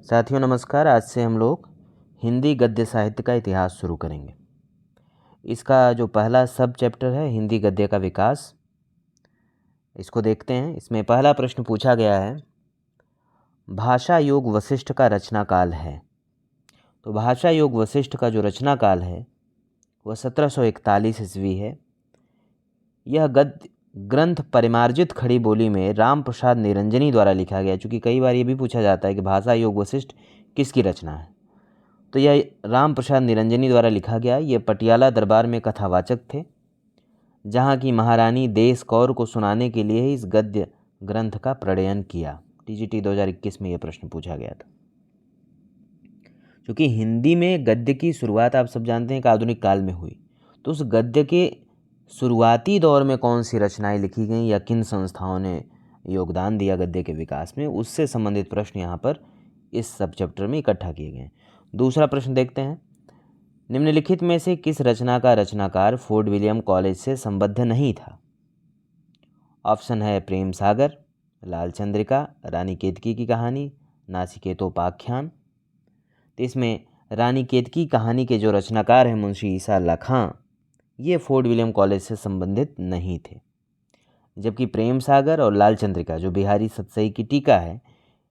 साथियों नमस्कार। आज से हम लोग हिंदी गद्य साहित्य का इतिहास शुरू करेंगे। इसका जो पहला सब चैप्टर है हिंदी गद्य का विकास, इसको देखते हैं। इसमें पहला प्रश्न पूछा गया है, भाषा योग वशिष्ठ का रचना काल है। तो भाषा योग वशिष्ठ का जो रचना काल है वह 1741 ईस्वी है। यह गद्य ग्रंथ परिमार्जित खड़ी बोली में राम प्रसाद निरंजनी द्वारा लिखा गया। चूँकि कई बार ये भी पूछा जाता है कि भाषा योग वशिष्ठ किसकी रचना है, तो यह राम प्रसाद निरंजनी द्वारा लिखा गया। ये पटियाला दरबार में कथावाचक थे, जहाँ की महारानी देश कौर को सुनाने के लिए ही इस गद्य ग्रंथ का प्रणयन किया। टीजीटी 2021 में यह प्रश्न पूछा गया था। क्योंकि हिंदी में गद्य की शुरुआत आप सब जानते हैं कि आधुनिक काल में हुई, तो उस गद्य के शुरुआती दौर में कौन सी रचनाएं लिखी गईं या किन संस्थाओं ने योगदान दिया गद्य के विकास में, उससे संबंधित प्रश्न यहाँ पर इस सब चैप्टर में इकट्ठा किए गए हैं। दूसरा प्रश्न देखते हैं, निम्नलिखित में से किस रचना का रचनाकार फोर्ट विलियम कॉलेज से संबद्ध नहीं था? ऑप्शन है प्रेम सागर, लाल चंद्रिका, रानी केतकी की कहानी, नासिकेतोपाख्यान। तो इसमें रानी केतकी कहानी के जो रचनाकार हैं मुंशी ईसा अल्लाह खां, ये फोर्ट विलियम कॉलेज से संबंधित नहीं थे। जबकि प्रेम सागर और लाल चंद्रिका जो बिहारी सतसई की टीका है,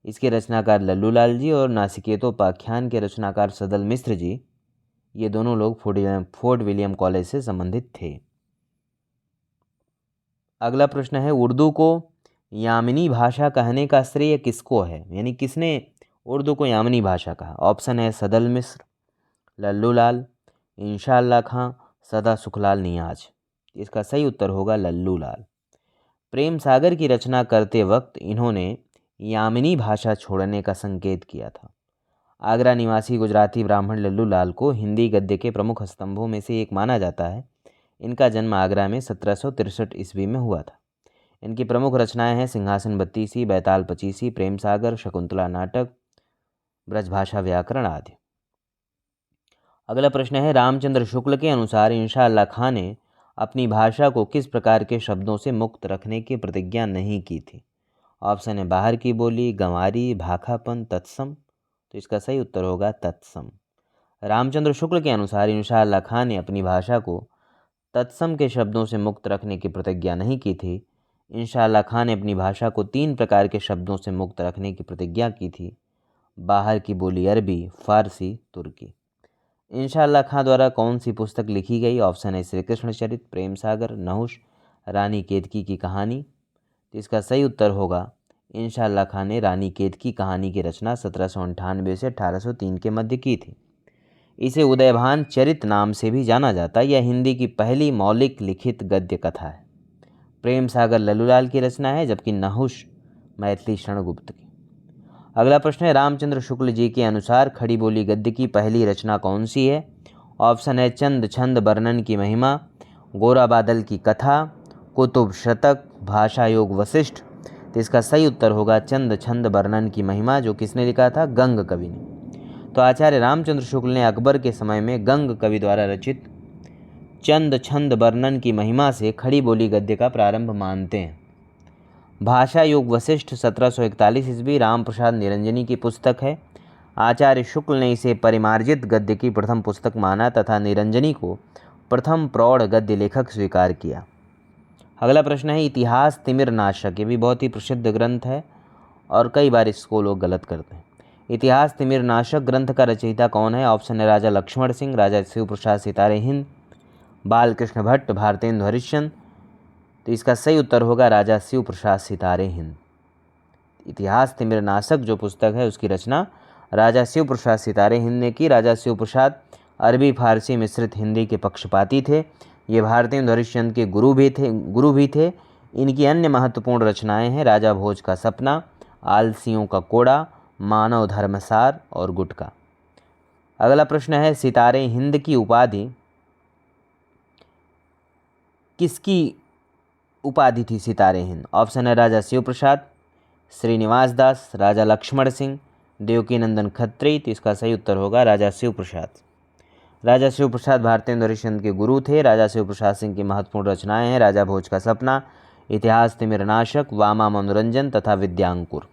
इसके रचनाकार लल्लू लाल जी और नासिकेतोपाख्यान के रचनाकार सदल मिश्र जी, ये दोनों लोग फोर्ट विलियम कॉलेज से संबंधित थे। अगला प्रश्न है, उर्दू को यामिनी भाषा कहने का श्रेय किसको है? यानी किसने उर्दू को यामिनी भाषा कहा? ऑप्शन है सदल मिश्र, लल्लू लाल, इंशा अल्लाह खां, सदा सुखलाल नियाज। इसका सही उत्तर होगा लल्लू लाल। प्रेम सागर की रचना करते वक्त इन्होंने यामिनी भाषा छोड़ने का संकेत किया था। आगरा निवासी गुजराती ब्राह्मण लल्लू लाल को हिंदी गद्य के प्रमुख स्तंभों में से एक माना जाता है। इनका जन्म आगरा में 1763 ईस्वी में हुआ था। इनकी प्रमुख रचनाएं हैं सिंहासन बत्तीसी, बैताल पचीसी, प्रेम सागर, शकुंतला नाटक, ब्रजभाषा व्याकरण आदि। अगला प्रश्न है, रामचंद्र शुक्ल के अनुसार इंशा अल्लाह खां ने अपनी भाषा को किस प्रकार के शब्दों से मुक्त रखने की प्रतिज्ञा नहीं की थी? ऑप्शन है बाहर की बोली, गंवारी, भाखापन, तत्सम। तो इसका सही उत्तर होगा तत्सम। रामचंद्र शुक्ल के अनुसार इंशा अल्लाह खां ने अपनी भाषा को तत्सम के शब्दों से मुक्त रखने की प्रतिज्ञा नहीं की थी। इंशा अल्लाह खां ने अपनी भाषा को 3 प्रकार के शब्दों से मुक्त रखने की प्रतिज्ञा की थी: बाहर की बोली अरबी, फारसी, तुर्की। इंशा अल्लाह खां द्वारा कौन सी पुस्तक लिखी गई? ऑप्शन है श्री कृष्ण चरित, प्रेम सागर, नहुष, रानी केतकी की कहानी। तो इसका सही उत्तर होगा इंशा अल्लाह खां ने रानी केतकी कहानी की रचना 1798 से 1803 के मध्य की थी। इसे उदयभान चरित नाम से भी जाना जाता है। यह हिंदी की पहली मौलिक लिखित गद्य कथा है। प्रेम सागर लल्लूलाल की रचना है, जबकि नहुष मैथिली शरणगुप्त की। अगला प्रश्न है, रामचंद्र शुक्ल जी के अनुसार खड़ी बोली गद्य की पहली रचना कौन सी है? ऑप्शन है चंद छंद वर्णन की महिमा, गोरा बादल की कथा, कुतुब शतक, भाषा योग वशिष्ठ। तो इसका सही उत्तर होगा चंद छंद वर्णन की महिमा, जो किसने लिखा था? गंग कवि ने। तो आचार्य रामचंद्र शुक्ल ने अकबर के समय में गंग कवि द्वारा रचित चंद छंद वर्णन की महिमा से खड़ी बोली गद्य का प्रारंभ मानते हैं। भाषा योग वशिष्ठ 1741 ईस्वी राम प्रसाद निरंजनी की पुस्तक है। आचार्य शुक्ल ने इसे परिमार्जित गद्य की प्रथम पुस्तक माना तथा निरंजनी को प्रथम प्रौढ़ गद्य लेखक स्वीकार किया। अगला प्रश्न है, इतिहास तिमिर नाशक। ये भी बहुत ही प्रसिद्ध ग्रंथ है और कई बार इसको लोग गलत करते हैं। इतिहास तिमिर नाशक ग्रंथ का रचयिता कौन है? ऑप्शन है राजा लक्ष्मण सिंह, राजा शिव प्रसाद सितारे हिंद, बालकृष्ण भट्ट, भारतेंदु हरिश्चंद्र। तो इसका सही उत्तर होगा राजा शिव प्रसाद सितारे हिंद। इतिहास तिमिर नाशक जो पुस्तक है उसकी रचना राजा शिव प्रसाद सितारे हिंद ने की। राजा शिव प्रसाद अरबी फारसी मिश्रित हिंदी के पक्षपाती थे। ये भारतेंदु हरिश्चंद्र के गुरु भी थे। इनकी अन्य महत्वपूर्ण रचनाएं हैं राजा भोज का सपना, आलसियों का कोड़ा, मानव धर्मसार और गुटका। अगला प्रश्न है, सितारे हिंद की उपाधि किसकी उपाधि थी? सितारे हिंद। ऑप्शन है राजा शिव प्रसाद, श्रीनिवास दास, राजा लक्ष्मण सिंह, देवकी नंदन खत्री। तो इसका सही उत्तर होगा राजा शिव प्रसाद। राजा शिव प्रसाद भारतेंदु हरिश्चंद्र के गुरु थे। राजा शिव प्रसाद सिंह की महत्वपूर्ण रचनाएं हैं राजा भोज का सपना, इतिहास तिमिर नाशक, वामा मनोरंजन तथा विद्यांकुर।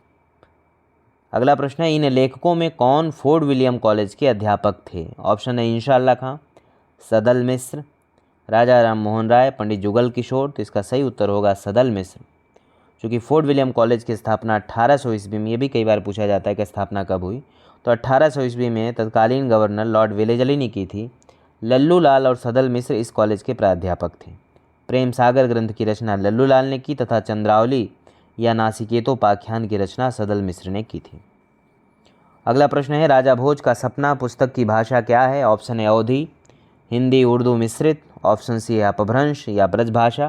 अगला प्रश्न है, इन लेखकों में कौन फोर्ट विलियम कॉलेज के अध्यापक थे? ऑप्शन है इंशाअल्लाह खां, सदल मिश्र, राजा राम मोहन राय, पंडित जुगल किशोर। तो इसका सही उत्तर होगा सदल मिश्र, क्योंकि फोर्ट विलियम कॉलेज की स्थापना 1800 ईस्वी में, ये भी कई बार पूछा जाता है कि स्थापना कब हुई, तो 1800 ईस्वी में तत्कालीन गवर्नर लॉर्ड वेलेजली ने की थी। लल्लू लाल और सदल मिश्र इस कॉलेज के प्राध्यापक थे। प्रेम सागर ग्रंथ की रचना लल्लू लाल ने की तथा चंद्रावली या नासिकेतोपाख्यान की रचना सदल मिश्र ने की थी। अगला प्रश्न है, राजा भोज का सपना पुस्तक की भाषा क्या है? ऑप्शन है अवधी, हिंदी उर्दू मिश्रित, ऑप्शन सी है अपभ्रंश या ब्रज भाषा।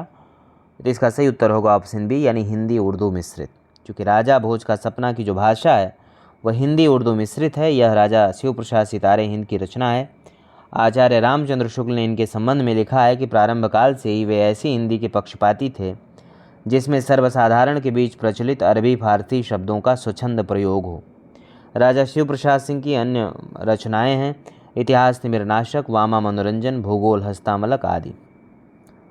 तो इसका सही उत्तर होगा ऑप्शन बी, यानी हिंदी उर्दू मिश्रित, क्योंकि राजा भोज का सपना की जो भाषा है वह हिंदी उर्दू मिश्रित है। यह राजा शिव प्रसाद सितारे हिंद की रचना है। आचार्य रामचंद्र शुक्ल ने इनके संबंध में लिखा है कि प्रारंभ काल से ही वे ऐसी हिंदी के पक्षपाती थे जिसमें सर्वसाधारण के बीच प्रचलित अरबी फारसी शब्दों का स्वच्छंद प्रयोग हो। राजा शिव प्रसाद सिंह की अन्य रचनाएं हैं इतिहास तिमिरनाशक, वामा मनोरंजन, भूगोल हस्तामलक आदि।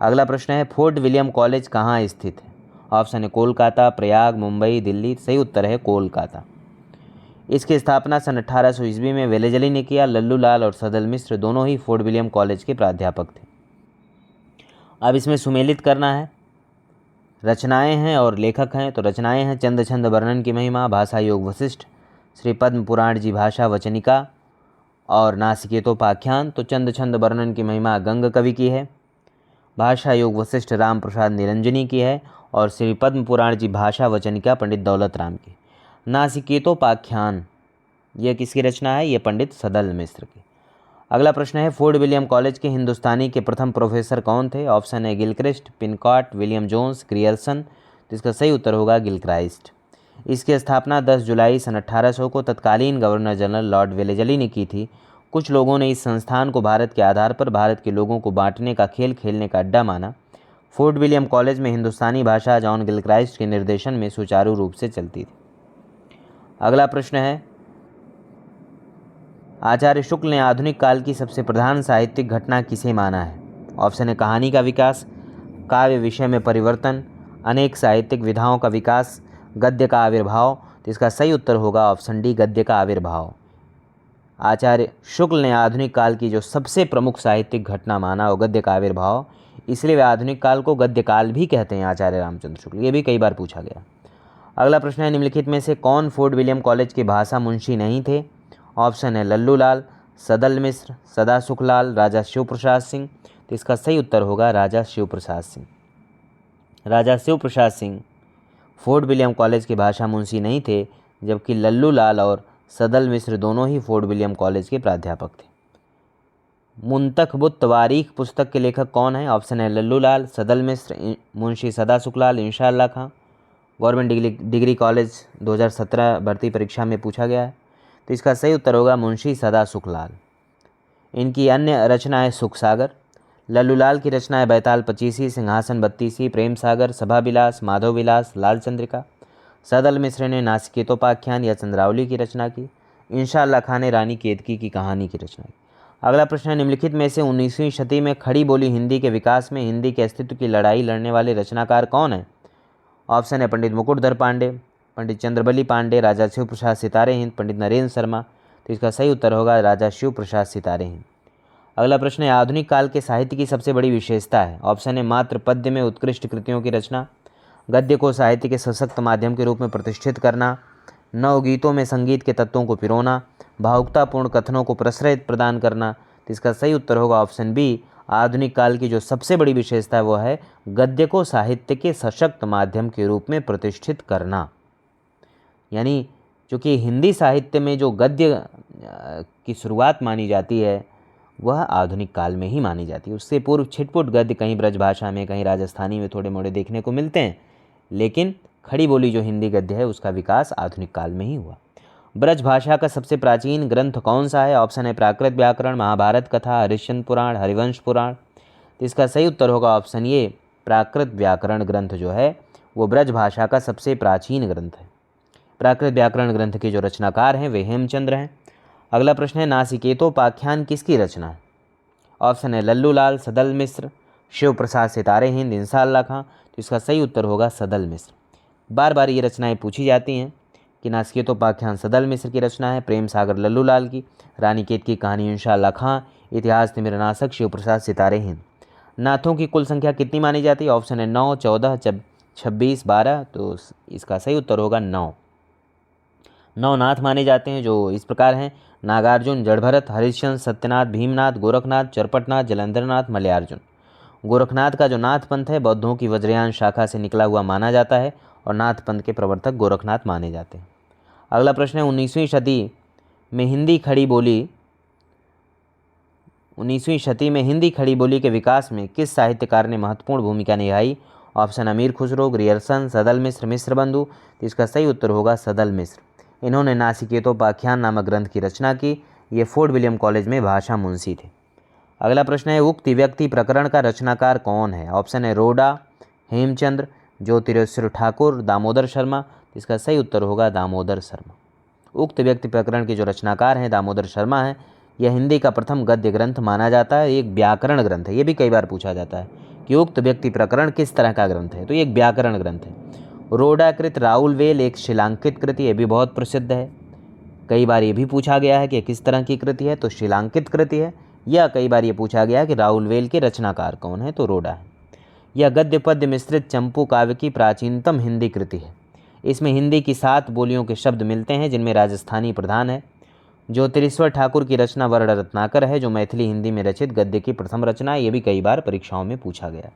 अगला प्रश्न है, फोर्ट विलियम कॉलेज कहाँ स्थित है? ऑप्शन है कोलकाता, प्रयाग, मुंबई, दिल्ली। सही उत्तर है कोलकाता। इसकी स्थापना सन 1800 ईस्वी में वेलेजली ने किया। लल्लू लाल और सदल मिश्र दोनों ही फोर्ट विलियम कॉलेज के प्राध्यापक थे। अब इसमें सुमेलित करना है, रचनाएं हैं और लेखक हैं। तो रचनाएं हैं चंद छंद वर्णन की महिमा, भाषा योग वशिष्ठ, श्री पद्म पुराण जी भाषा वचनिका और नासिकेतोपाख्यान। तो चंद छंद वर्णन की महिमा गंग कवि की है, भाषा योग वशिष्ठ राम प्रसाद निरंजनी की है और श्री पद्म पुराण जी भाषा वचनिका पंडित दौलत राम की। नासिकेतोपाख्यान ये किसकी रचना है? ये पंडित सदल मिश्र की। अगला प्रश्न है, फोर्ट विलियम कॉलेज के हिंदुस्तानी के प्रथम प्रोफेसर कौन थे? ऑप्शन है गिलक्रिस्ट, पिनकॉट, विलियम जोन्स, ग्रियर्सन। तो इसका सही उत्तर होगा गिलक्राइस्ट। इसकी स्थापना 10 जुलाई सन 1800 को तत्कालीन गवर्नर जनरल लॉर्ड वेलेजली ने की थी। कुछ लोगों ने इस संस्थान को भारत के आधार पर भारत के लोगों को बांटने का खेल खेलने का अड्डा माना। फोर्ट विलियम कॉलेज में हिंदुस्तानी भाषा जॉन गिलक्राइस्ट के निर्देशन में सुचारू रूप से चलती थी। अगला प्रश्न है, आचार्य शुक्ल ने आधुनिक काल की सबसे प्रधान साहित्यिक घटना किसे माना है? ऑप्शन है कहानी का विकास, काव्य विषय में परिवर्तन, अनेक साहित्यिक विधाओं का विकास, गद्य का आविर्भाव। तो इसका सही उत्तर होगा ऑप्शन डी, गद्य का आविर्भाव। आचार्य शुक्ल ने आधुनिक काल की जो सबसे प्रमुख साहित्यिक घटना माना वो गद्य का आविर्भाव, इसलिए वे आधुनिक काल को गद्य काल भी कहते हैं आचार्य रामचंद्र शुक्ल। ये भी कई बार पूछा गया। अगला प्रश्न है, निम्नलिखित में से कौन फोर्ट विलियम कॉलेज के भाषा मुंशी नहीं थे? ऑप्शन है लल्लू लाल, सदल मिश्र, सदा सुखलाल, राजा शिव प्रसाद सिंह। तो इसका सही उत्तर होगा राजा शिव प्रसाद सिंह। राजा Shiv Prasad Singh fort William college के भाषा मुंशी नहीं थे, जबकि लल्लू लाल और सदल मिश्र दोनों ही फोर्ट विलियम कॉलेज के प्राध्यापक थे। मुंतखबुत तवारीख पुस्तक के लेखक कौन है? ऑप्शन है लल्लू लाल, सदल मिश्र, मुंशी सदा सुखलाल, इंशाअल्लाह खां। गवर्नमेंट डिग्री कॉलेज 2017 भर्ती परीक्षा में पूछा गया है। तो इसका सही उत्तर होगा मुंशी सदा सुखलाल। इनकी अन्य रचनाएं सुख सागर, लल्लू लाल की रचनाएं बैताल पचीसी, सिंहासन बत्तीसी, प्रेम सागर, सभा विलास, माधव विलास, लाल चंद्रिका। सदल मिश्र ने नासिकेतोपाख्यान या चंद्रावली की रचना की। इंशाअल्लाह खां ने रानी केतकी की कहानी की रचना की। अगला प्रश्न है, निम्नलिखित में से 19वीं शती में खड़ी बोली हिंदी के विकास में हिंदी के अस्तित्व की लड़ाई लड़ने वाले रचनाकार कौन है? ऑप्शन है पंडित मुकुटधर पांडे, पंडित चंद्रबली पांडे, राजा शिव प्रसाद सितारे हिंद, पंडित नरेंद्र शर्मा। तो इसका सही उत्तर होगा राजा शिव प्रसाद सितारे हिंद। अगला प्रश्न है, आधुनिक काल के साहित्य की सबसे बड़ी विशेषता है? ऑप्शन है मात्र पद्य में उत्कृष्ट कृतियों की रचना, गद्य को साहित्य के सशक्त माध्यम के रूप में प्रतिष्ठित करना, नवगीतों में संगीत के तत्वों को पिरोना, भावुकतापूर्ण कथनों को प्रश्रय प्रदान करना। तो इसका सही उत्तर होगा ऑप्शन बी, आधुनिक काल की जो सबसे बड़ी विशेषता है वो है गद्य को साहित्य के सशक्त माध्यम के रूप में प्रतिष्ठित करना। यानी चूँकि हिंदी साहित्य में जो गद्य की शुरुआत मानी जाती है वह आधुनिक काल में ही मानी जाती है। उससे पूर्व छिटपुट गद्य कहीं ब्रज भाषा में, कहीं राजस्थानी में थोड़े मोड़े देखने को मिलते हैं, लेकिन खड़ी बोली जो हिंदी गद्य है उसका विकास आधुनिक काल में ही हुआ। ब्रज भाषा का सबसे प्राचीन ग्रंथ कौन सा है? ऑप्शन है प्राकृत व्याकरण, महाभारत कथा, हरिश्चंद्र पुराण, हरिवंश पुराण। तो इसका सही उत्तर होगा ऑप्शन ए, प्राकृत व्याकरण ग्रंथ जो है वो ब्रज भाषा का सबसे प्राचीन ग्रंथ है। प्राकृत व्याकरण ग्रंथ के जो रचनाकार हैं वे हेमचंद्र हैं। अगला प्रश्न है, नासिकेतोपाख्यान किसकी रचना है? ऑप्शन है लल्लू लाल, सदल मिश्र, शिव प्रसाद सितारे हिंद, इंशाअल्लाह खां। तो इसका सही उत्तर होगा सदल मिश्र। बार बार ये रचनाएं पूछी जाती हैं कि नासिकेतोपाख्यान सदल मिश्र की रचना है, प्रेम सागर लल्लूलाल की, रानीखेत की कहानी इंशाअल्लाह खां, इतिहास तिमिरनाशक शिव प्रसाद सितारे हिंद। नाथों की कुल संख्या कितनी मानी जाती है? ऑप्शन है 9, 14, 26, 12। तो इसका सही उत्तर होगा 9। 9 नाथ माने जाते हैं, जो इस प्रकार हैं: नागार्जुन, जड़भरत, हरिश्चंद्र, सत्यनाथ, भीमनाथ, गोरखनाथ, चरपटनाथ, जलंधरनाथ, मलयार्जुन। गोरखनाथ का जो नाथ पंथ है बौद्धों की वज्रयान शाखा से निकला हुआ माना जाता है और नाथ पंथ के प्रवर्तक गोरखनाथ माने जाते हैं। अगला प्रश्न है 19वीं शती में हिंदी खड़ी बोली के विकास में किस साहित्यकार ने महत्वपूर्ण भूमिका निभाई? ऑप्शन अमीर खुसरो, ग्रियर्सन, सदल मिश्र, मिश्रबंधु। तो इसका सही उत्तर होगा सदल मिश्र। इन्होंने नासिकेतोपाख्यान नामक ग्रंथ की रचना की। ये फोर्ट विलियम कॉलेज में भाषा मुंशी थे। अगला प्रश्न है उक्त व्यक्ति प्रकरण का रचनाकार कौन है? ऑप्शन है रोडा, हेमचंद्र, ज्योतिरेश्वर ठाकुर, दामोदर शर्मा। इसका सही उत्तर होगा दामोदर शर्मा। उक्त व्यक्ति प्रकरण के जो रचनाकार हैं दामोदर शर्मा हैं। यह हिंदी का प्रथम गद्य ग्रंथ माना जाता है। एक व्याकरण ग्रंथ है। ये भी कई बार पूछा जाता है कि उक्त व्यक्ति प्रकरण किस तरह का ग्रंथ है, तो ये एक व्याकरण ग्रंथ है। रोडाकृत राउलवेल एक शिलांकित कृति, ये भी बहुत प्रसिद्ध है। कई बार ये भी पूछा गया है कि किस तरह की कृति है, तो शिलांकित कृति है। या कई बार ये पूछा गया है कि राउलवेल के रचनाकार कौन है, तो रोडा है। यह गद्य पद्य मिश्रित चंपू काव्य की प्राचीनतम हिंदी कृति है। इसमें हिंदी की 7 बोलियों के शब्द मिलते हैं, जिनमें राजस्थानी प्रधान है। ज्योतिरेश्वर ठाकुर की रचना वर्ण रत्नाकर है, जो मैथिली हिंदी में रचित गद्य की प्रथम रचना है। ये भी कई बार परीक्षाओं में पूछा गया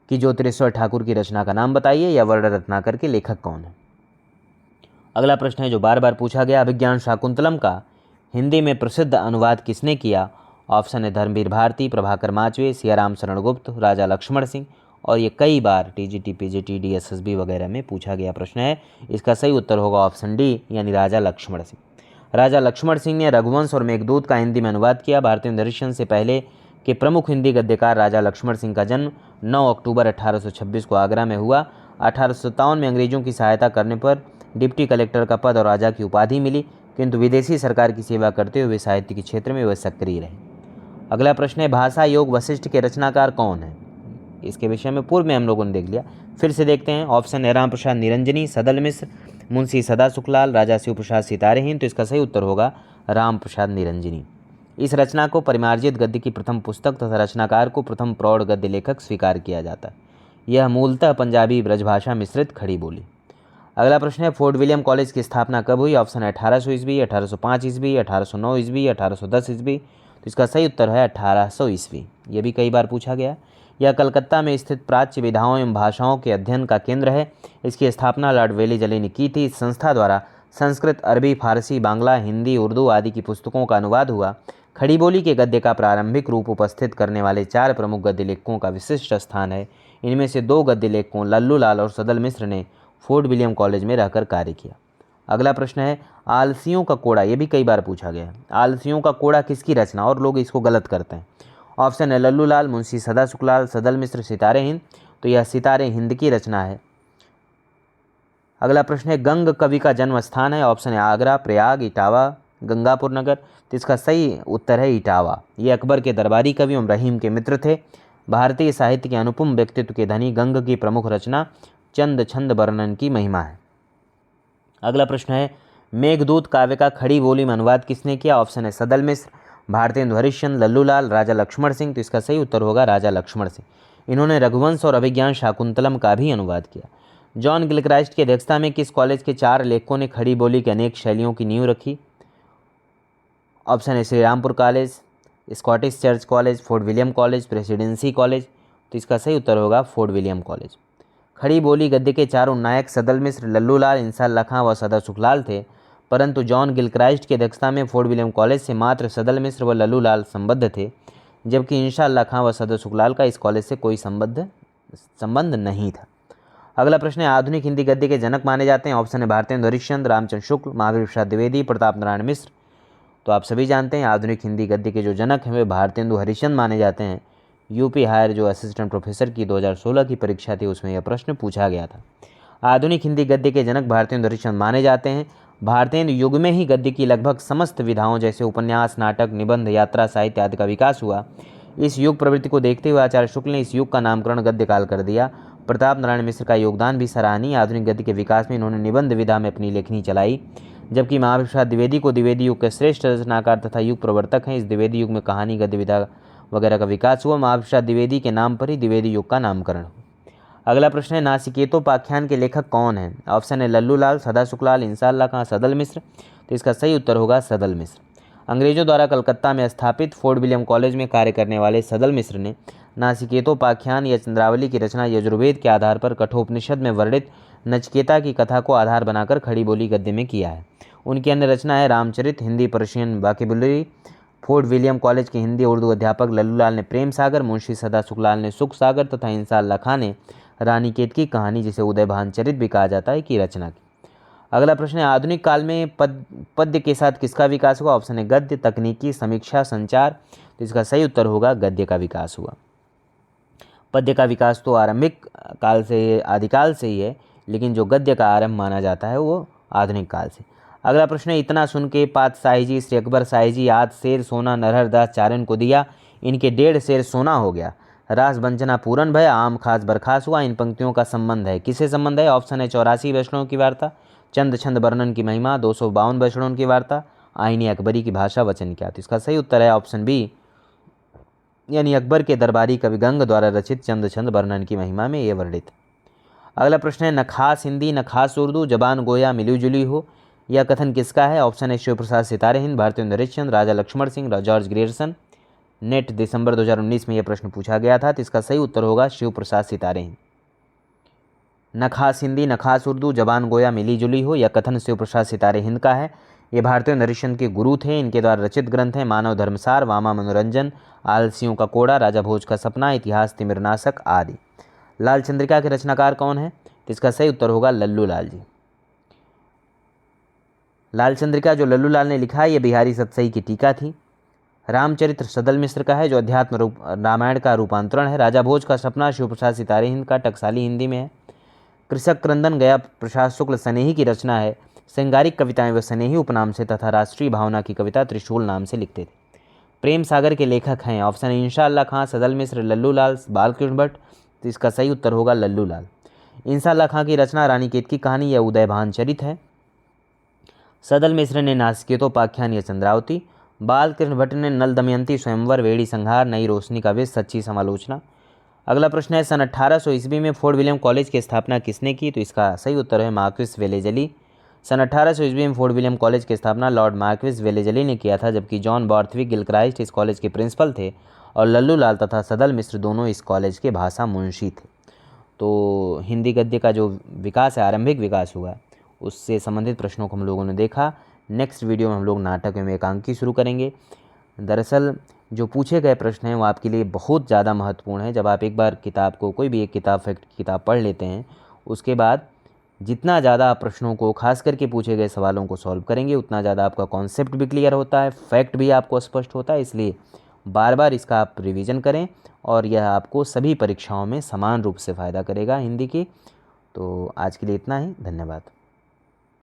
कि ज्योतिरेश्वर ठाकुर की रचना का नाम बताइए या वर्ण रत्नाकर के लेखक कौन है। अगला प्रश्न है जो बार बार पूछा गया, अभिज्ञान शाकुंतलम का हिंदी में प्रसिद्ध अनुवाद किसने किया? ऑप्शन है धर्मवीर भारती, प्रभाकर माचवे, सियाराम शरण गुप्त, राजा लक्ष्मण सिंह। और ये कई बार टीजीटी, पीजीटी, डीएसएसबी वगैरह में पूछा गया प्रश्न है। इसका सही उत्तर होगा ऑप्शन डी, यानी राजा लक्ष्मण सिंह। राजा लक्ष्मण सिंह ने रघुवंश और मेघदूत का हिंदी में अनुवाद किया। भारतीय दर्शन से पहले के प्रमुख हिंदी गद्यकार राजा लक्ष्मण सिंह का जन्म 9 अक्टूबर 1826 को आगरा में हुआ। 1857 में अंग्रेजों की सहायता करने पर डिप्टी कलेक्टर का पद और राजा की उपाधि मिली, किंतु विदेशी सरकार की सेवा करते हुए साहित्य के क्षेत्र में वह सक्रिय रहे। अगला प्रश्न है भाषा योग वशिष्ठ के रचनाकार कौन है? इसके विषय में पूर्व में हम लोगों ने देख लिया, फिर से देखते हैं। ऑप्शन है राम प्रसाद निरंजनी, सदल मिश्र, मुंशी सदा सुखलाल, राजा शिव प्रसाद सितारे हिंद। तो इसका सही उत्तर होगा राम प्रसाद निरंजनी। इस रचना को परिमार्जित गद्य की प्रथम पुस्तक तथा रचनाकार को प्रथम प्रौढ़ गद्य लेखक स्वीकार किया जाता है। यह मूलतः पंजाबी ब्रजभाषा मिश्रित खड़ी बोली। अगला प्रश्न है फोर्ट विलियम कॉलेज की स्थापना कब हुई? ऑप्शन है 1800 ईस्वी, 1805 ईस्वी, 1809 ईस्वी, 1810 ईस्वी। तो इसका सही उत्तर है 1800 ईस्वी। यह भी कई बार पूछा गया। यह कलकत्ता में स्थित प्राच्य विधाओं एवं भाषाओं के अध्ययन का केंद्र है। इसकी स्थापना लॉर्ड वेलीजली ने की थी। इस संस्था द्वारा संस्कृत, अरबी, फारसी, बांग्ला, हिंदी, उर्दू आदि की पुस्तकों का अनुवाद हुआ। खड़ी बोली के गद्य का प्रारंभिक रूप उपस्थित करने वाले 4 प्रमुख गद्य लेखकों का विशिष्ट स्थान है। इनमें से 2 गद्य लेखकों लल्लूलाल और सदल मिश्र ने फोर्ट विलियम कॉलेज में रहकर कार्य किया। अगला प्रश्न है आलसियों का कोड़ा। ये भी कई बार पूछा गया है। आलसियों का कोड़ा किसकी रचना, और लोग इसको गलत करते हैं। ऑप्शन है लल्लूलाल, मुंशी सदा सुखलाल, सदल मिश्र, सितारे हिंद। तो यह सितारे हिंद की रचना है। अगला प्रश्न है गंग कवि का जन्म स्थान है। ऑप्शन है आगरा, प्रयाग, इटावा, गंगापुर नगर। तो इसका सही उत्तर है इटावा। ये अकबर के दरबारी कवि एवं रहीम के मित्र थे। भारतीय साहित्य के अनुपम व्यक्तित्व के धनी गंग की प्रमुख रचना चंद छंद वर्णन की महिमा है। अगला प्रश्न है मेघदूत काव्य का खड़ी बोली में अनुवाद किसने किया? ऑप्शन है सदल मिश्र, भारतेंदु हरिश्चंद्र, लल्लूलाल, राजा लक्ष्मण सिंह। तो इसका सही उत्तर होगा राजा लक्ष्मण सिंह। इन्होंने रघुवंश और अभिज्ञान शाकुंतलम का भी अनुवाद किया। जॉन गिलक्राइस्ट की अध्यक्षता में किस कॉलेज के 4 लेखकों ने खड़ी बोली की अनेक शैलियों की नींव रखी? ऑप्शन है Shri Rampur college, Scottish church college, fort William college, presidency college. तो इसका सही उत्तर होगा फोर्ट विलियम कॉलेज। खड़ी बोली गद्य के 4 नायक सदल मिश्र, लल्लूलाल, इंसाल्लाह खां व सदा सुखलाल थे, परंतु जॉन गिलक्राइस्ट की अध्यक्षता में फोर्ट विलियम कॉलेज से मात्र सदल मिश्र व लल्लूलाल संबद्ध थे, जबकि इंसाल्लाह खां व सदा सुखलाल का इस कॉलेज से कोई संबंध नहीं था। अगला प्रश्न है आधुनिक हिंदी गद्य के जनक माने जाते हैं। ऑप्शन है भारतेंदु हरिश्चंद्र, रामचंद्र शुक्ल, महावीर प्रसाद द्विवेदी, प्रताप नारायण मिश्र। तो आप सभी जानते हैं आधुनिक हिंदी गद्य के जो जनक हैं वे भारतेंदु हरिश्चंद्र माने जाते हैं। यूपी हायर जो असिस्टेंट प्रोफेसर की 2016 की परीक्षा थी उसमें यह प्रश्न पूछा गया था। आधुनिक हिंदी गद्य के जनक भारतेंदु हरिश्चंद्र माने जाते हैं। भारतेंदु युग में ही गद्य की लगभग समस्त विधाओं जैसे उपन्यास, नाटक, निबंध, यात्रा साहित्य आदि का विकास हुआ। इस युग प्रवृत्ति को देखते हुए आचार्य शुक्ल ने इस युग का नामकरण गद्य काल कर दिया। प्रताप नारायण मिश्र का योगदान भी सराहनीय। आधुनिक गद्य के विकास में इन्होंने निबंध विधा में अपनी लेखनी चलाई, जबकि महावीर प्रसाद द्विवेदी को द्विवेदी युग के श्रेष्ठ रचनाकार तथा युग प्रवर्तक हैं। इस द्विवेदी युग में कहानी, गद्य विधा वगैरह का विकास हुआ। महावीर प्रसाद द्विवेदी के नाम पर ही द्विवेदी युग का नामकरण हुआ। अगला प्रश्न है, नासिकेतोपाख्यान के लेखक कौन है? ऑप्शन है लल्लू लाल, सदा शुक्लाल, इंसाअल्लाह खां, सदल मिश्र। तो इसका सही उत्तर होगा सदल मिश्र। अंग्रेजों द्वारा कलकत्ता में स्थापित फोर्ट विलियम कॉलेज में कार्य करने वाले सदल मिश्र ने नासिकेतोपाख्यान या चंद्रावली की रचना यजुर्वेद के आधार पर कठोपनिषद में वर्णित नचिकेता की कथा को आधार बनाकर खड़ी बोली गद्य में किया है। उनकी अन्य रचना है Ramcharit, Hindi Persian vocabulary. Fort William college के हिंदी उर्दू अध्यापक लल्लू लाल ने प्रेम सागर, मुंशी सदा शुक्लाल ने सुख सागर तथा इंसाअल्लाह खां ने रानीकेत की कहानी, जिसे उदयभान चरित भी कहा जाता है, की रचना की। अगला प्रश्न है, आधुनिक काल में पद्य के साथ किसका विकास हुआ? ऑप्शन है गद्य, तकनीकी, समीक्षा, संचार। तो इसका सही उत्तर होगा गद्य का विकास हुआ। पद्य का विकास तो आरंभिक काल से, आदिकाल से ही है, लेकिन जो गद्य का आरंभ माना जाता है वो आधुनिक काल से। अगला प्रश्न है, इतना सुन के पात शाही जी, श्री अकबर शाही जी, आज शेर सोना नरहर दास चारण को दिया, इनके 1.5 शेर सोना हो गया, रास वंचना पूरन भय, आम खास बरखास हुआ। इन पंक्तियों का संबंध है, किसे संबंध है? ऑप्शन है 84 वैष्णव की वार्ता, चंद छंद वर्णन की महिमा, 252 वैष्णव की वार्ता, आईनी अकबरी की भाषा वचन क्या। तो इसका सही उत्तर है ऑप्शन बी, यानी अकबर के दरबारी कवि गंग द्वारा रचित चंद छंद वर्णन की महिमा में ये वर्णित। अगला प्रश्न है, न खास हिंदी न खास उर्दू, जबान गोया मिली जुली हो, यह कथन किसका है? ऑप्शन है Shiv Prasad Sitare Hind, Bharatendu Harishchandra, Raja Lakshman Singh, George Grierson. NET दिसंबर 2019 में यह प्रश्न पूछा गया था, तो इसका सही उत्तर होगा शिव प्रसाद सितारे हिंद। न खास हिंदी न खास उर्दू, जबान गोया मिली जुली हो, यह कथन शिव प्रसाद सितारे हिंद का है। ये भारतेंदु हरिश्चंद्र के गुरु थे। इनके द्वारा रचित ग्रंथ हैं मानव धर्मसार, वामा मनोरंजन, आलसियों का कोड़ा, राजा भोज का सपना, इतिहास तिमिरनाशक आदि। लाल चंद्रिका के रचनाकार कौन है? तो इसका सही उत्तर होगा लल्लू लाल जी। लाल चंद्रिका जो लल्लू लाल ने लिखा है, ये बिहारी सतसई की टीका थी। रामचरित्र सदल मिश्र का है, जो अध्यात्म रूप रामायण का रूपांतरण है। राजा भोज का सपना शिव प्रसाद सितारे हिंद का टकसाली हिंदी में है। कृषक क्रंदन गया प्रसाद शुक्ल स्नेही की रचना है। श्रृंगारिक कविताएं वे स्नेही उपनाम से तथा राष्ट्रीय भावना की कविता त्रिशूल नाम से लिखते थे। प्रेम सागर के लेखक हैं, ऑप्शन इंशाअल्लाह खां, सदल मिश्र, लल्लू लाल, बालकृष्ण भट्ट। तो इसका सही उत्तर होगा लल्लू लाल। इंशाअल्लाह खां की रचना रानीकेत की कहानी या उदयभान चरित है। सदल मिश्र ने नासिकेतोपाख्यान या चंद्रावती। बालकृष्ण भट्ट ने नल दमयंती, स्वयंवर, वेड़ी संहार, नई रोशनी का विष, सच्ची समालोचना। अगला प्रश्न है, सन 1800 ईस्वी में फोर्ट विलियम कॉलेज की स्थापना किसने की? तो इसका सही उत्तर है मार्क्विस वेलेजली। सन 1800 ईस्वी में फोर्ट विलियम कॉलेज की स्थापना लॉर्ड मार्क्विस वेलेजली ने किया था, जबकि जॉन बॉर्थविक गिलक्राइस्ट इस कॉलेज के प्रिंसिपल थे और लल्लू लाल तथा सदल मिश्र दोनों इस कॉलेज के भाषा मुंशी थे। तो हिंदी गद्य का जो विकास है, आरंभिक विकास हुआ, उससे संबंधित प्रश्नों को हम लोगों ने देखा। नेक्स्ट वीडियो में हम लोग नाटक एवं एकांकी शुरू करेंगे। दरअसल जो पूछे गए प्रश्न हैं वो आपके लिए बहुत ज़्यादा महत्वपूर्ण है। जब आप एक बार किताब को, कोई भी एक किताब, फैक्ट की किताब पढ़ लेते हैं, उसके बाद जितना ज़्यादा आप प्रश्नों को, खास करके पूछे गए सवालों को सॉल्व करेंगे, उतना ज़्यादा आपका कॉन्सेप्ट भी क्लियर होता है, फैक्ट भी आपको स्पष्ट होता है। इसलिए बार बार इसका आप रिवीजन करें और यह आपको सभी परीक्षाओं में समान रूप से फ़ायदा करेगा हिंदी की। तो आज के लिए इतना ही, धन्यवाद।